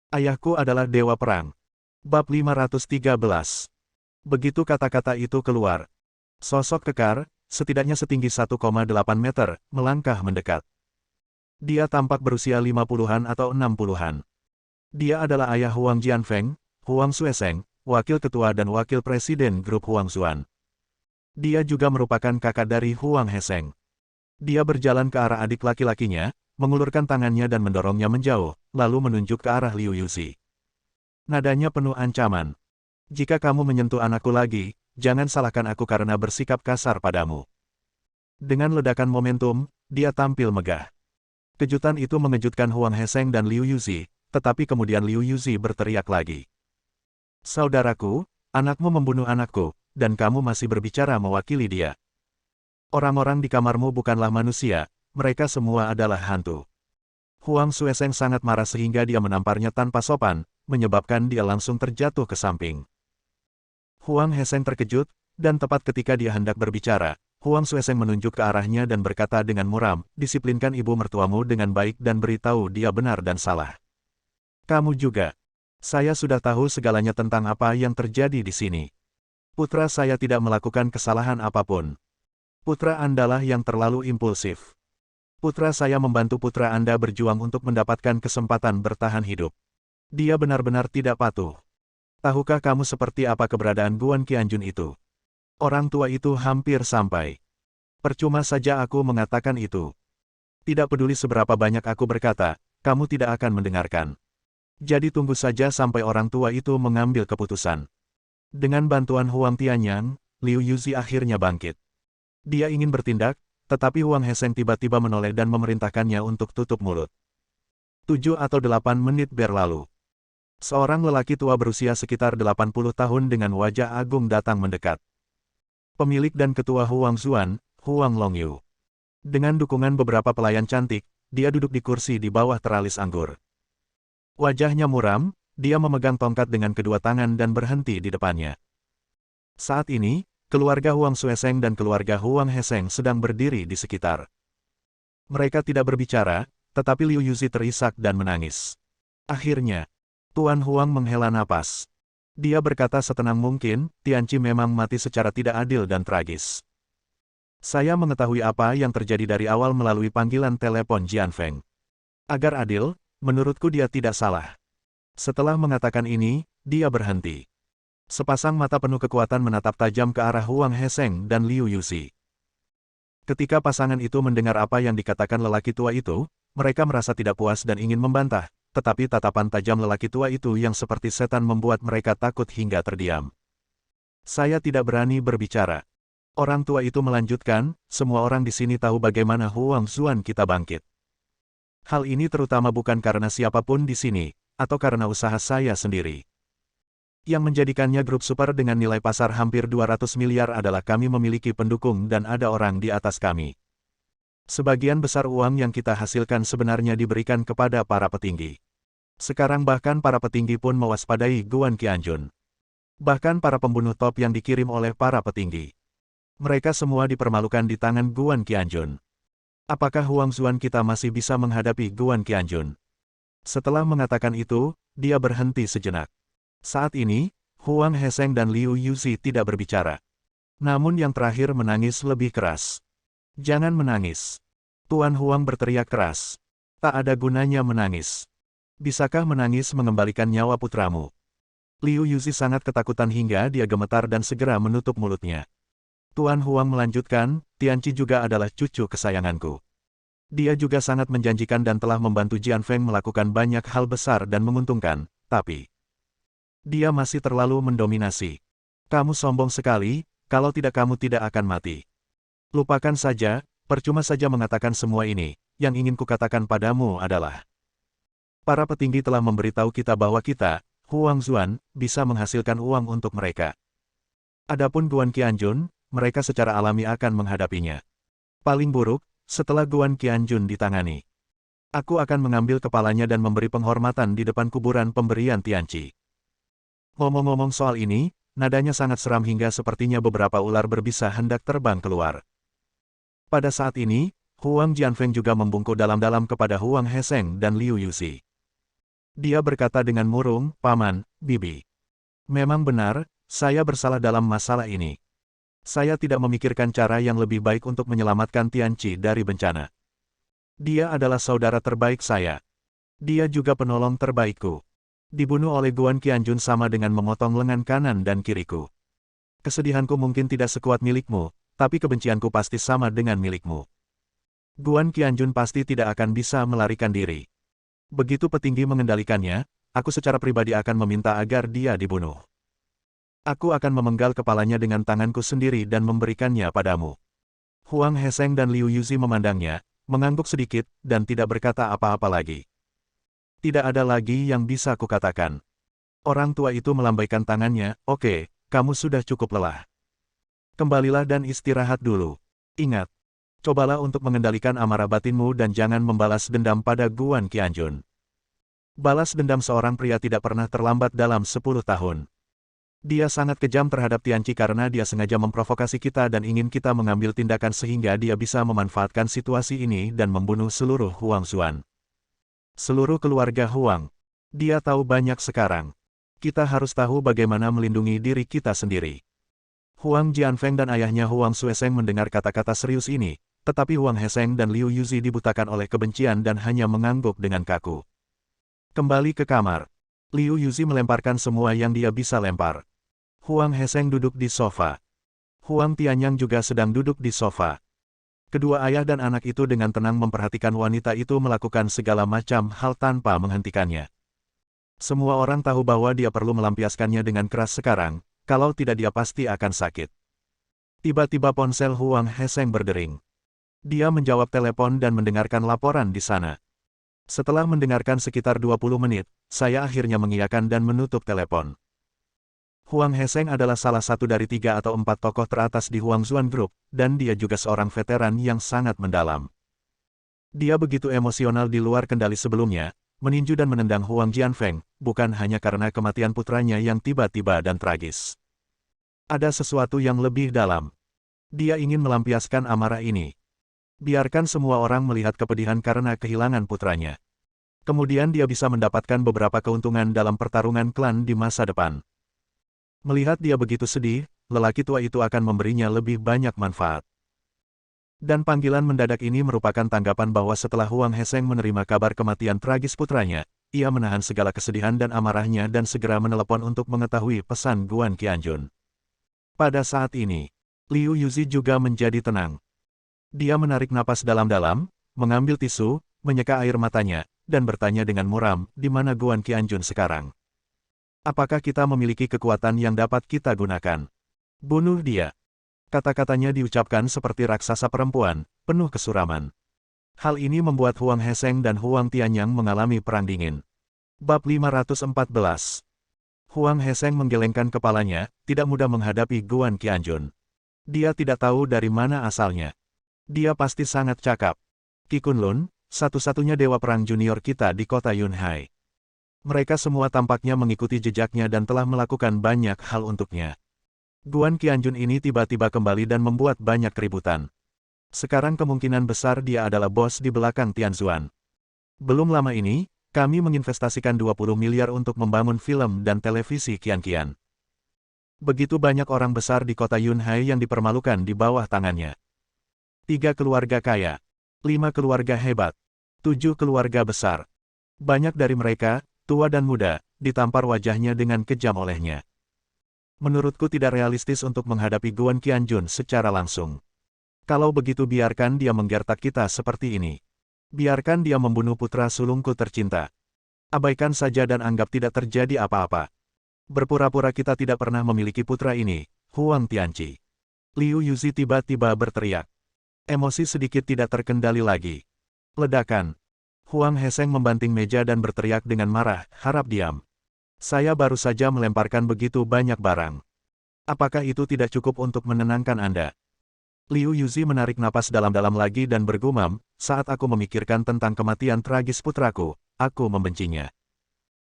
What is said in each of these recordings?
Ayahku adalah dewa perang. Bab 513. Begitu kata-kata itu keluar, sosok kekar, setidaknya setinggi 1,8 meter, melangkah mendekat. Dia tampak berusia 50-an atau 60-an. Dia adalah ayah Huang Jianfeng, Huang Xueseng, wakil ketua dan wakil presiden grup Huang Xuan. Dia juga merupakan kakak dari Huang Heseng. Dia berjalan ke arah adik laki-lakinya, mengulurkan tangannya dan mendorongnya menjauh, lalu menunjuk ke arah Liu Yuzi. Nadanya penuh ancaman. Jika kamu menyentuh anakku lagi, jangan salahkan aku karena bersikap kasar padamu. Dengan ledakan momentum, dia tampil megah. Kejutan itu mengejutkan Huang Heseng dan Liu Yuzi, tetapi kemudian Liu Yuzi berteriak lagi. Saudaraku, anakmu membunuh anakku, dan kamu masih berbicara mewakili dia. Orang-orang di kamarmu bukanlah manusia, mereka semua adalah hantu. Huang Xueseng sangat marah sehingga dia menamparnya tanpa sopan, menyebabkan dia langsung terjatuh ke samping. Huang Heseng terkejut, dan tepat ketika dia hendak berbicara, Huang Xueseng menunjuk ke arahnya dan berkata dengan muram, disiplinkan ibu mertuamu dengan baik dan beritahu dia benar dan salah. Kamu juga. Saya sudah tahu segalanya tentang apa yang terjadi di sini. Putra saya tidak melakukan kesalahan apapun. Putra Andalah yang terlalu impulsif. Putra saya membantu putra Anda berjuang untuk mendapatkan kesempatan bertahan hidup. Dia benar-benar tidak patuh. Tahukah kamu seperti apa keberadaan Guan Qianjun itu? Orang tua itu hampir sampai. Percuma saja aku mengatakan itu. Tidak peduli seberapa banyak aku berkata, kamu tidak akan mendengarkan. Jadi tunggu saja sampai orang tua itu mengambil keputusan. Dengan bantuan Huang Tianyang, Liu Yuzi akhirnya bangkit. Dia ingin bertindak, tetapi Huang Heseng tiba-tiba menoleh dan memerintahkannya untuk tutup mulut. 7 atau 8 menit berlalu. Seorang lelaki tua berusia sekitar 80 tahun dengan wajah agung datang mendekat. Pemilik dan ketua Huang Xuan, Huang Longyu. Dengan dukungan beberapa pelayan cantik, dia duduk di kursi di bawah teralis anggur. Wajahnya muram, dia memegang tongkat dengan kedua tangan dan berhenti di depannya. Saat ini, keluarga Huang Xueseng dan keluarga Huang Heseng sedang berdiri di sekitar. Mereka tidak berbicara, tetapi Liu Yuzi terisak dan menangis. Akhirnya, Tuan Huang menghela napas. Dia berkata setenang mungkin, Tianqi memang mati secara tidak adil dan tragis. Saya mengetahui apa yang terjadi dari awal melalui panggilan telepon Jianfeng. Agar adil, menurutku dia tidak salah. Setelah mengatakan ini, dia berhenti. Sepasang mata penuh kekuatan menatap tajam ke arah Huang Heseng dan Liu Yuzi. Ketika pasangan itu mendengar apa yang dikatakan lelaki tua itu, mereka merasa tidak puas dan ingin membantah. Tetapi tatapan tajam lelaki tua itu yang seperti setan membuat mereka takut hingga terdiam. Saya tidak berani berbicara. Orang tua itu melanjutkan, semua orang di sini tahu bagaimana Huang Xuan kita bangkit. Hal ini terutama bukan karena siapapun di sini, atau karena usaha saya sendiri. Yang menjadikannya grup super dengan nilai pasar hampir 200 miliar adalah kami memiliki pendukung dan ada orang di atas kami. Sebagian besar uang yang kita hasilkan sebenarnya diberikan kepada para petinggi. Sekarang bahkan para petinggi pun mewaspadai Guan Qianjun. Bahkan para pembunuh top yang dikirim oleh para petinggi. Mereka semua dipermalukan di tangan Guan Qianjun. Apakah Huang Xuan kita masih bisa menghadapi Guan Qianjun? Setelah mengatakan itu, dia berhenti sejenak. Saat ini, Huang Heseng dan Liu Yuzi tidak berbicara. Namun yang terakhir menangis lebih keras. Jangan menangis. Tuan Huang berteriak keras. Tak ada gunanya menangis. Bisakah menangis mengembalikan nyawa putramu? Liu Yuzi sangat ketakutan hingga dia gemetar dan segera menutup mulutnya. Tuan Huang melanjutkan, Tianqi juga adalah cucu kesayanganku. Dia juga sangat menjanjikan dan telah membantu Jianfeng melakukan banyak hal besar dan menguntungkan, tapi dia masih terlalu mendominasi. Kamu sombong sekali, kalau tidak kamu tidak akan mati. Lupakan saja, percuma saja mengatakan semua ini, yang ingin kukatakan padamu adalah para petinggi telah memberitahu kita bahwa kita, Huang Xuan, bisa menghasilkan uang untuk mereka. Adapun Guan Qianjun, mereka secara alami akan menghadapinya. Paling buruk, setelah Guan Qianjun ditangani. Aku akan mengambil kepalanya dan memberi penghormatan di depan kuburan pemberian Tianqi. Ngomong-ngomong soal ini, nadanya sangat seram hingga sepertinya beberapa ular berbisa hendak terbang keluar. Pada saat ini, Huang Jianfeng juga membungkuk dalam-dalam kepada Huang Heseng dan Liu Yuzi. Dia berkata dengan murung, "Paman, Bibi. Memang benar, saya bersalah dalam masalah ini. Saya tidak memikirkan cara yang lebih baik untuk menyelamatkan Tianqi dari bencana. Dia adalah saudara terbaik saya. Dia juga penolong terbaikku. Dibunuh oleh Guan Qianjun sama dengan memotong lengan kanan dan kiriku. Kesedihanku mungkin tidak sekuat milikmu, tapi kebencianku pasti sama dengan milikmu. Guan Qianjun pasti tidak akan bisa melarikan diri. Begitu petinggi mengendalikannya, aku secara pribadi akan meminta agar dia dibunuh. Aku akan memenggal kepalanya dengan tanganku sendiri dan memberikannya padamu." Huang Heseng dan Liu Yuzi memandangnya, mengangguk sedikit, dan tidak berkata apa-apa lagi. Tidak ada lagi yang bisa kukatakan. Orang tua itu melambaikan tangannya, "Oke, kamu sudah cukup lelah. Kembalilah dan istirahat dulu. Ingat, cobalah untuk mengendalikan amarah batinmu dan jangan membalas dendam pada Guan Qianjun. Balas dendam seorang pria tidak pernah terlambat dalam 10 tahun. Dia sangat kejam terhadap Tianqi karena dia sengaja memprovokasi kita dan ingin kita mengambil tindakan sehingga dia bisa memanfaatkan situasi ini dan membunuh seluruh Huang Xuan. Seluruh keluarga Huang. Dia tahu banyak sekarang. Kita harus tahu bagaimana melindungi diri kita sendiri." Huang Jianfeng dan ayahnya Huang Xueseng mendengar kata-kata serius ini, tetapi Huang Heseng dan Liu Yuzi dibutakan oleh kebencian dan hanya mengangguk dengan kaku. Kembali ke kamar. Liu Yuzi melemparkan semua yang dia bisa lempar. Huang Heseng duduk di sofa. Huang Tianyang juga sedang duduk di sofa. Kedua ayah dan anak itu dengan tenang memperhatikan wanita itu melakukan segala macam hal tanpa menghentikannya. Semua orang tahu bahwa dia perlu melampiaskannya dengan keras sekarang, kalau tidak dia pasti akan sakit. Tiba-tiba ponsel Huang Heseng berdering. Dia menjawab telepon dan mendengarkan laporan di sana. Setelah mendengarkan sekitar 20 menit, saya akhirnya mengiyakan dan menutup telepon. Huang Heseng adalah salah satu dari 3 atau 4 tokoh teratas di Huang Xuan Group, dan dia juga seorang veteran yang sangat mendalam. Dia begitu emosional di luar kendali sebelumnya, meninju dan menendang Huang Jianfeng, bukan hanya karena kematian putranya yang tiba-tiba dan tragis. Ada sesuatu yang lebih dalam. Dia ingin melampiaskan amarah ini. Biarkan semua orang melihat kepedihan karena kehilangan putranya. Kemudian dia bisa mendapatkan beberapa keuntungan dalam pertarungan klan di masa depan. Melihat dia begitu sedih, lelaki tua itu akan memberinya lebih banyak manfaat. Dan panggilan mendadak ini merupakan tanggapan bahwa setelah Huang Heseng menerima kabar kematian tragis putranya, ia menahan segala kesedihan dan amarahnya dan segera menelepon untuk mengetahui pesan Guan Qianjun. Pada saat ini, Liu Yuzi juga menjadi tenang. Dia menarik napas dalam-dalam, mengambil tisu, menyeka air matanya, dan bertanya dengan muram, "Di mana Guan Qianjun sekarang? Apakah kita memiliki kekuatan yang dapat kita gunakan? Bunuh dia." Kata-katanya diucapkan seperti raksasa perempuan, penuh kesuraman. Hal ini membuat Huang Heseng dan Huang Tianyang mengalami perang dingin. Bab 514. Huang Heseng menggelengkan kepalanya, tidak mudah menghadapi Guan Qianjun. Dia tidak tahu dari mana asalnya. Dia pasti sangat cakap. Qi Kunlun, satu-satunya dewa perang junior kita di kota Yunhai. Mereka semua tampaknya mengikuti jejaknya dan telah melakukan banyak hal untuknya. Guan Qianjun ini tiba-tiba kembali dan membuat banyak keributan. Sekarang kemungkinan besar dia adalah bos di belakang Tianzuan. Belum lama ini, kami menginvestasikan 20 miliar untuk membangun film dan televisi Qianqian. Begitu banyak orang besar di kota Yunhai yang dipermalukan di bawah tangannya. 3 keluarga kaya, 5 keluarga hebat, 7 keluarga besar. Banyak dari mereka, tua dan muda, ditampar wajahnya dengan kejam olehnya. Menurutku tidak realistis untuk menghadapi Guan Qianjun secara langsung. Kalau begitu biarkan dia menggertak kita seperti ini. Biarkan dia membunuh putra sulungku tercinta. Abaikan saja dan anggap tidak terjadi apa-apa. Berpura-pura kita tidak pernah memiliki putra ini, Huang Tianqi. Liu Yuzi tiba-tiba berteriak. Emosi sedikit tidak terkendali lagi. Ledakan. Huang Heseng membanting meja dan berteriak dengan marah, "Harap diam. Saya baru saja melemparkan begitu banyak barang. Apakah itu tidak cukup untuk menenangkan Anda?" Liu Yuzi menarik napas dalam-dalam lagi dan bergumam, "Saat aku memikirkan tentang kematian tragis putraku, aku membencinya.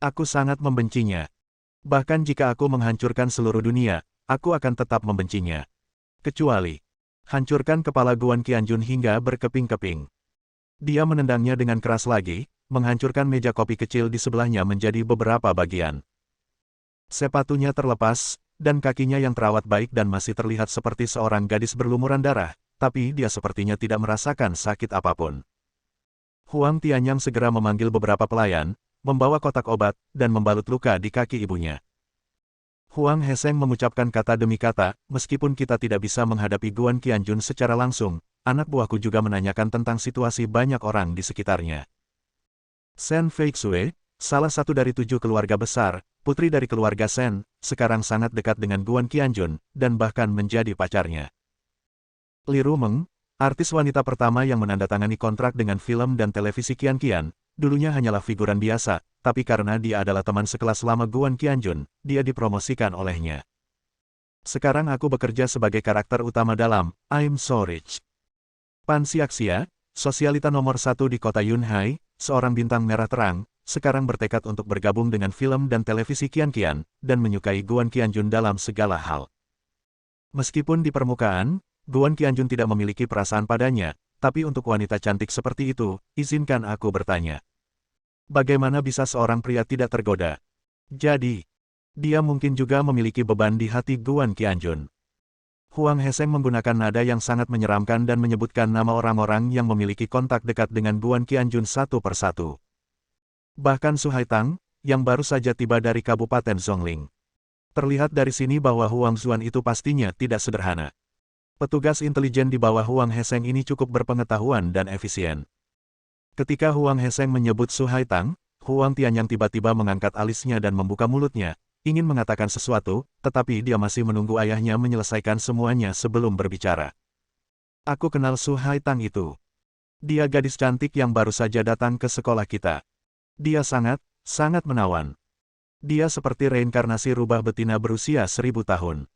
Aku sangat membencinya. Bahkan jika aku menghancurkan seluruh dunia, aku akan tetap membencinya. Kecuali hancurkan kepala Guan Qianjun hingga berkeping-keping." Dia menendangnya dengan keras lagi, menghancurkan meja kopi kecil di sebelahnya menjadi beberapa bagian. Sepatunya terlepas, dan kakinya yang terawat baik dan masih terlihat seperti seorang gadis berlumuran darah, tapi dia sepertinya tidak merasakan sakit apapun. Huang Tianyang segera memanggil beberapa pelayan, membawa kotak obat, dan membalut luka di kaki ibunya. Huang Heseng mengucapkan kata demi kata, meskipun kita tidak bisa menghadapi Guan Qianjun secara langsung, anak buahku juga menanyakan tentang situasi banyak orang di sekitarnya. Shen Feixue, salah satu dari 7 keluarga besar, putri dari keluarga Shen, sekarang sangat dekat dengan Guan Qianjun, dan bahkan menjadi pacarnya. Li Rumeng, artis wanita pertama yang menandatangani kontrak dengan film dan televisi Qian, dulunya hanyalah figuran biasa, tapi karena dia adalah teman sekelas lama Guan Qianjun, dia dipromosikan olehnya. Sekarang aku bekerja sebagai karakter utama dalam I'm So Rich. Pan Xiaxia, sosialita nomor 1 di kota Yunhai, seorang bintang merah terang, sekarang bertekad untuk bergabung dengan film dan televisi Qian, dan menyukai Guan Qianjun dalam segala hal. Meskipun di permukaan, Guan Qianjun tidak memiliki perasaan padanya, tapi untuk wanita cantik seperti itu, izinkan aku bertanya. Bagaimana bisa seorang pria tidak tergoda? Jadi, dia mungkin juga memiliki beban di hati Guan Qianjun. Huang Heseng menggunakan nada yang sangat menyeramkan dan menyebutkan nama orang-orang yang memiliki kontak dekat dengan Guan Qianjun satu persatu. Bahkan Su Haitang, yang baru saja tiba dari Kabupaten Zhongling. Terlihat dari sini bahwa Huang Zuan itu pastinya tidak sederhana. Petugas intelijen di bawah Huang Heseng ini cukup berpengetahuan dan efisien. Ketika Huang Heseng menyebut Su Haitang, Huang Tianyang tiba-tiba mengangkat alisnya dan membuka mulutnya, ingin mengatakan sesuatu, tetapi dia masih menunggu ayahnya menyelesaikan semuanya sebelum berbicara. Aku kenal Su Haitang itu. Dia gadis cantik yang baru saja datang ke sekolah kita. Dia sangat menawan. Dia seperti reinkarnasi rubah betina berusia 1000 tahun.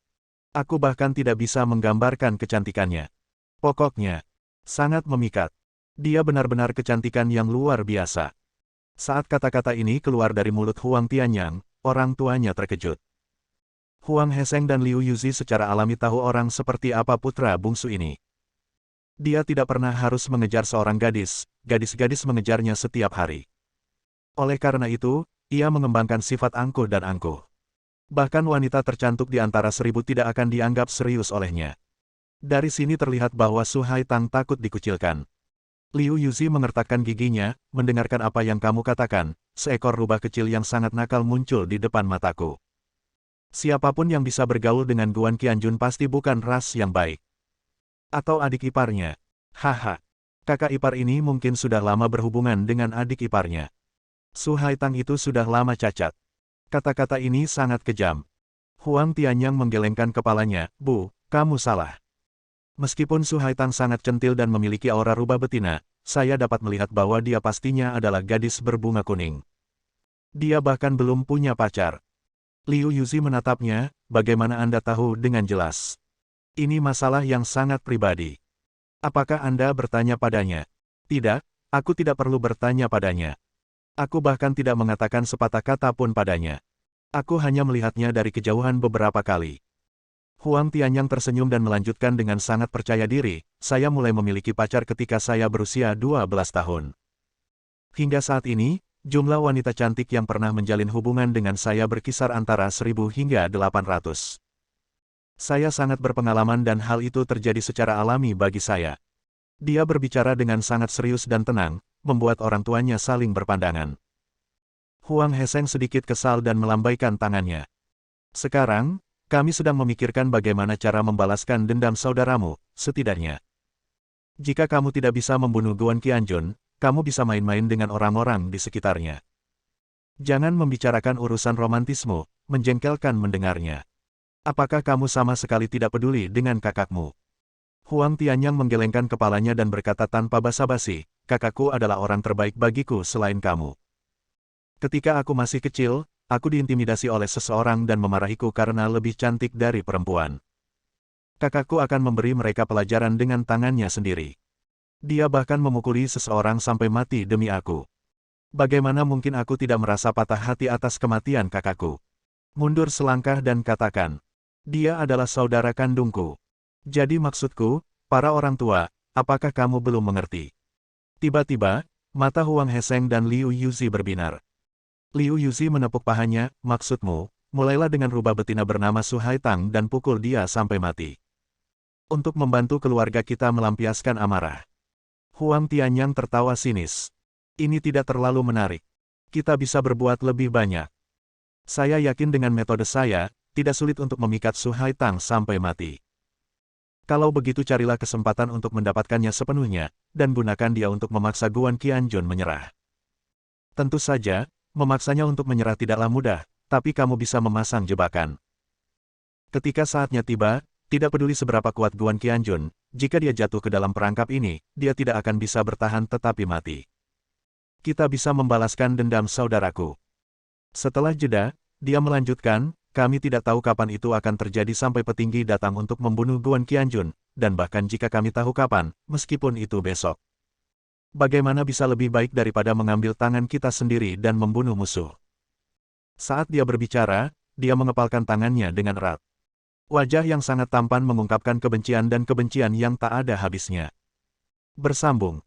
Aku bahkan tidak bisa menggambarkan kecantikannya. Pokoknya, sangat memikat. Dia benar-benar kecantikan yang luar biasa. Saat kata-kata ini keluar dari mulut Huang Tianyang, orang tuanya terkejut. Huang Heseng dan Liu Yuzi secara alami tahu orang seperti apa putra bungsu ini. Dia tidak pernah harus mengejar seorang gadis, gadis-gadis mengejarnya setiap hari. Oleh karena itu, ia mengembangkan sifat angkuh dan angkuh. Bahkan wanita tercantik di antara 1000 tidak akan dianggap serius olehnya. Dari sini terlihat bahwa Su Haitang takut dikucilkan. Liu Yuzi mengertakkan giginya, mendengarkan apa yang kamu katakan, seekor rubah kecil yang sangat nakal muncul di depan mataku. Siapapun yang bisa bergaul dengan Guan Qianjun pasti bukan ras yang baik. Atau adik iparnya. Haha. Kakak ipar ini mungkin sudah lama berhubungan dengan adik iparnya. Su Haitang itu sudah lama cacat. Kata-kata ini sangat kejam. Huang Tianyang menggelengkan kepalanya, Bu, kamu salah. Meskipun Su Haitang sangat centil dan memiliki aura rubah betina, saya dapat melihat bahwa dia pastinya adalah gadis berbunga kuning. Dia bahkan belum punya pacar. Liu Yuzi menatapnya, bagaimana Anda tahu dengan jelas? Ini masalah yang sangat pribadi. Apakah Anda bertanya padanya? Tidak, aku tidak perlu bertanya padanya. Aku bahkan tidak mengatakan sepatah kata pun padanya. Aku hanya melihatnya dari kejauhan beberapa kali. Huang Tianyang tersenyum dan melanjutkan dengan sangat percaya diri, saya mulai memiliki pacar ketika saya berusia 12 tahun. Hingga saat ini, jumlah wanita cantik yang pernah menjalin hubungan dengan saya berkisar antara 1000 hingga 800. Saya sangat berpengalaman dan hal itu terjadi secara alami bagi saya. Dia berbicara dengan sangat serius dan tenang, membuat orang tuanya saling berpandangan. Huang Heseng sedikit kesal dan melambaikan tangannya. Sekarang, kami sedang memikirkan bagaimana cara membalaskan dendam saudaramu, setidaknya. Jika kamu tidak bisa membunuh Guan Qianjun, kamu bisa main-main dengan orang-orang di sekitarnya. Jangan membicarakan urusan romantismu, menjengkelkan mendengarnya. Apakah kamu sama sekali tidak peduli dengan kakakmu? Huang Tianyang menggelengkan kepalanya dan berkata tanpa basa-basi, kakakku adalah orang terbaik bagiku selain kamu. Ketika aku masih kecil, aku diintimidasi oleh seseorang dan memarahiku karena lebih cantik dari perempuan. Kakakku akan memberi mereka pelajaran dengan tangannya sendiri. Dia bahkan memukuli seseorang sampai mati demi aku. Bagaimana mungkin aku tidak merasa patah hati atas kematian kakakku? Mundur selangkah dan katakan, dia adalah saudara kandungku. Jadi maksudku, para orang tua, apakah kamu belum mengerti? Tiba-tiba, Mata Huang Heseng dan Liu Yuzi berbinar. Liu Yuzi menepuk pahanya, maksudmu, mulailah dengan rubah betina bernama Su Haitang dan pukul dia sampai mati. Untuk membantu keluarga kita melampiaskan amarah. Huang Tianyang tertawa sinis. Ini tidak terlalu menarik. Kita bisa berbuat lebih banyak. Saya yakin dengan metode saya, tidak sulit untuk memikat Su Haitang sampai mati. Kalau begitu carilah kesempatan untuk mendapatkannya sepenuhnya, dan gunakan dia untuk memaksa Guan Qianjun menyerah. Tentu saja, memaksanya untuk menyerah tidaklah mudah, tapi kamu bisa memasang jebakan. Ketika saatnya tiba, tidak peduli seberapa kuat Guan Qianjun, jika dia jatuh ke dalam perangkap ini, dia tidak akan bisa bertahan tetapi mati. Kita bisa membalaskan dendam saudaraku. Setelah jeda, dia melanjutkan, kami tidak tahu kapan itu akan terjadi sampai petinggi datang untuk membunuh Guan Qianjun, dan bahkan jika kami tahu kapan, meskipun itu besok. Bagaimana bisa lebih baik daripada mengambil tangan kita sendiri dan membunuh musuh? Saat dia berbicara, dia mengepalkan tangannya dengan erat. Wajah yang sangat tampan mengungkapkan kebencian dan kebencian yang tak ada habisnya. Bersambung.